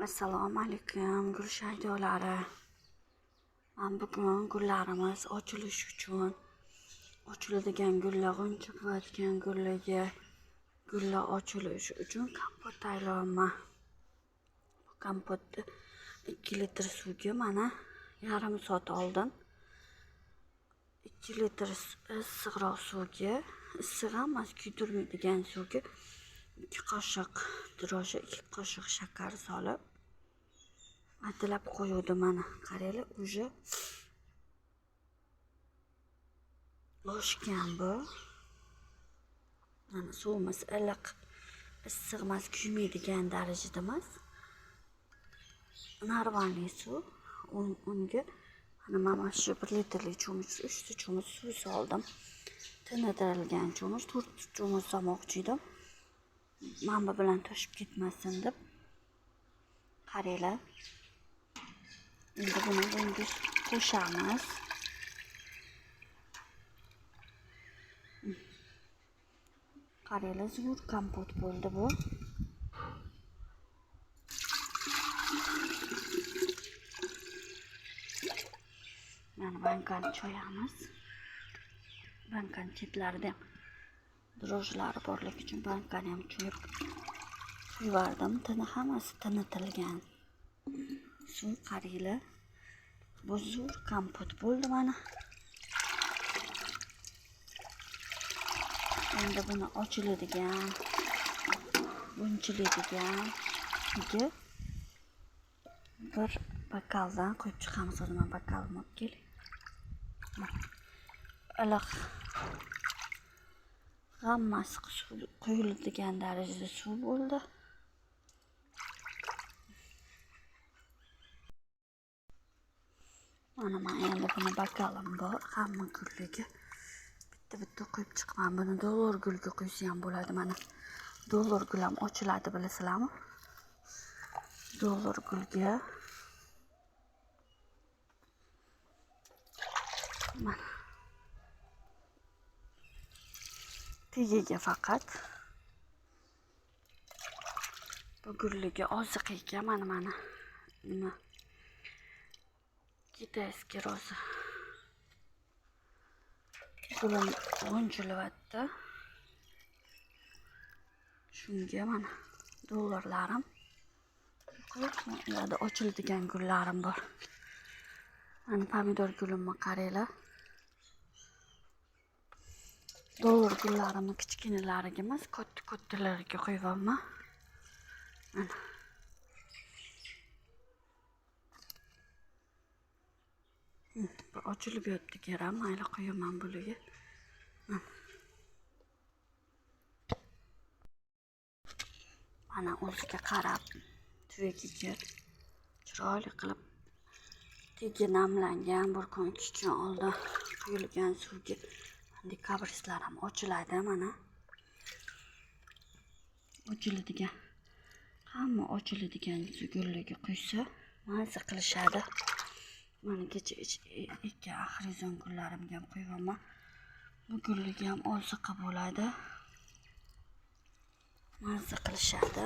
Assalomu alaykum gul shaydolari. Men bugun gullarimiz ochilish uchun ochiladigan gullar g'uncha qilayotgan gullar ochilishi uchun kompot tayyorlayman. Bu kompotni 2 litr suvga mana yarim soat oldin 2 litr issiqroq suvga, issiq emas, kuydirmaydigan suvga 2 qoshiq droji, 2 qoshiq shakar solib atilab qo'yuvdim. Mana qaranglar, уже oshgan bu. Mana suvimiz iliq, issiq emas, kuymaydigan darajada emas. Normalniy suv. Unga mana shu 1 litrlik cho'mich, 3 ta cho'mich suv soldim. Tindirilgan cho'mich, 4 cho'mich solmoqchi edim. Manba bilan toshib ketmasin deb. Qaranglar. Endi buni bunga qo'shamiz. Qaranglar, zo'r kompot bo'ldi bu. Mana bankani cho'yamiz. Bankani chetlarida ham drojlari borligi uchun bankani ham cho'yib yubordim. Hammasi tinitilgan. Suv qaranglar. Bu zo'r kompot bo'ldi mana. Endi buni ochiladigan, bunchilaydigan bir bokaldan qo'yib chiqamiz. Hozir men bokalimni olib kelay. Iliq, hammasi quyiladigan darajada suv bo'ldi. Mana men endi buni bokalim bor, hamma gulliga bitta qo'yib chiqaman. Buni dollar gulga qo'ysa ham bo'ladi. Mana dollar gul ham ochiladi, bilasizlarmi? Dollar gulga mana tagiga faqat bu gulliga oziq ekan. Mana nima kitayskiy roza gulim g'unchilyapti. Shunga mana dollarlarim qo'yib, ularda ochiladigan gullarim bor. Mana pomidor gulimni qaranglar. Dollar gullarimni kichkinalariga emas, kattalariga qo'yibman. Mana bu ochilib yotdi keram, mayli qo'yaman bularga. Mana o'ziga qarab, tuvagiga chiroyli qilib tegi namlangan, bir kun 2 kun oldin quyilgan suvga dekabristlar ham ochiladi. Mana ochiladigan, hamma ochiladigan gullarga quysa mazza qilishadi. Mana kecha 2 axrizon gullarimga ham qo'yaman. Bu gullarga ham oziqa bo'ladi. Mazza qilishadi.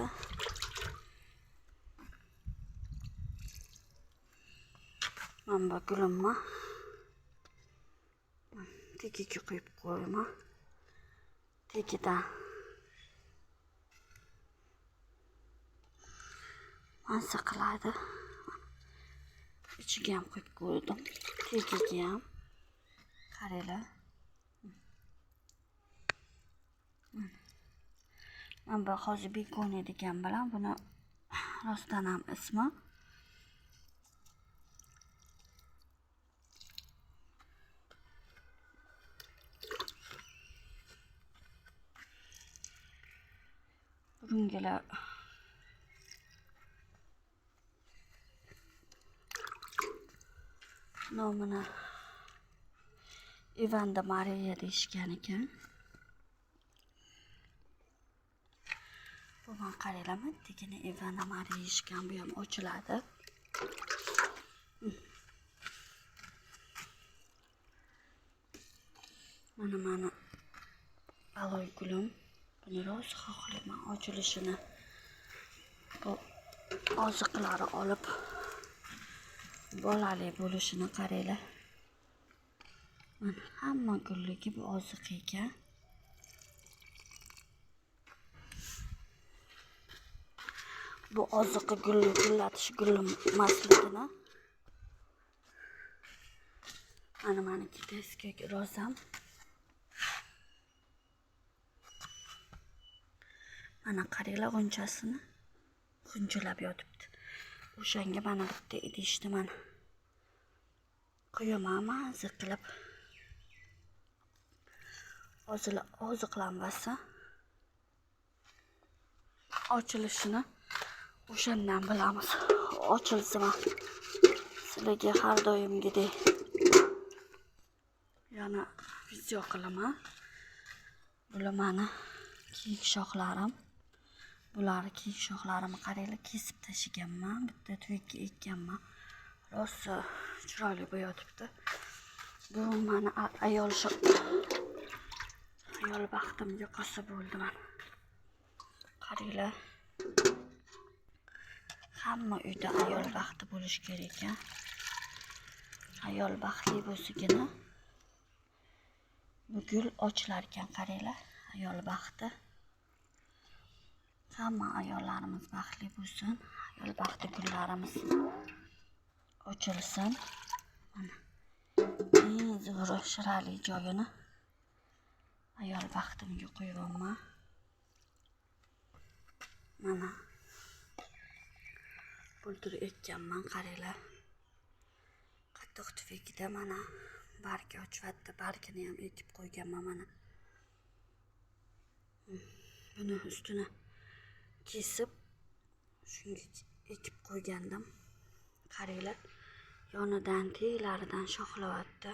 Mana bu gulimni tagiga qo'yib qo'yaman. Tagidan mazza qiladi. İchiga ham qo'yib qo'ydim. Tagiga ham. Qaranglar. Men bu hozir bekoni degan bilan buni rostdan ham ismi burungalar nomini Ivanda Mariya deyishgan ekan. Bu men qaranglarmi, tegini Ivanda Mariya deyishgan, bu ham ochiladi. Mana aloy gulim. Buni rosa xohlayman ochilishini. Bu oziqlari olib bolali bo'lishini qaranglar. Mana hamma gulligi bu oziq ekan. Bu oziqi gullatish gullasligini. Mana meniki teskak rozam. Mana qaranglar g'unchasini g'unchilab yotibdi. O'shanga mana bitta idishni mana quyaman maza qilib. Oziqlanmasa ochilishini o'shandan bilamiz. Ochilsa sizlarga har doimgidek yana video qilaman. Bular meni kiyik shoxlarim. Bular kiyik shoxlarimni qaranglar, kesib tashlaganman. Bitta tuyakka ekkanman. Rosa chiroyli bo'yotibdi. Bu meni ayol baxtimga qolsa bo'ldi mana. Qaranglar. Hamma uyda ayol baxti bo'lish kerak ekan. Ayol baxtli bo'lsigina bu gul ochilar ekan, qaranglar. Ayol baxti. Hamma ayollarimiz baxtli bo'lsin. Ayol baxti gullarimiz ochilsin. Mana eng zo'ri shirali joyini ayol baxtimga qo'yibman. Mana bultur ekkanman, qaranglar. Qattiq tufagida mana barga ochyapti. Bargini ham ekib qo'yganman mana. Buni ustini kesib shunga ekib qo'ygandim. Qaranglar, yonidan teylaridan shoxlayapti.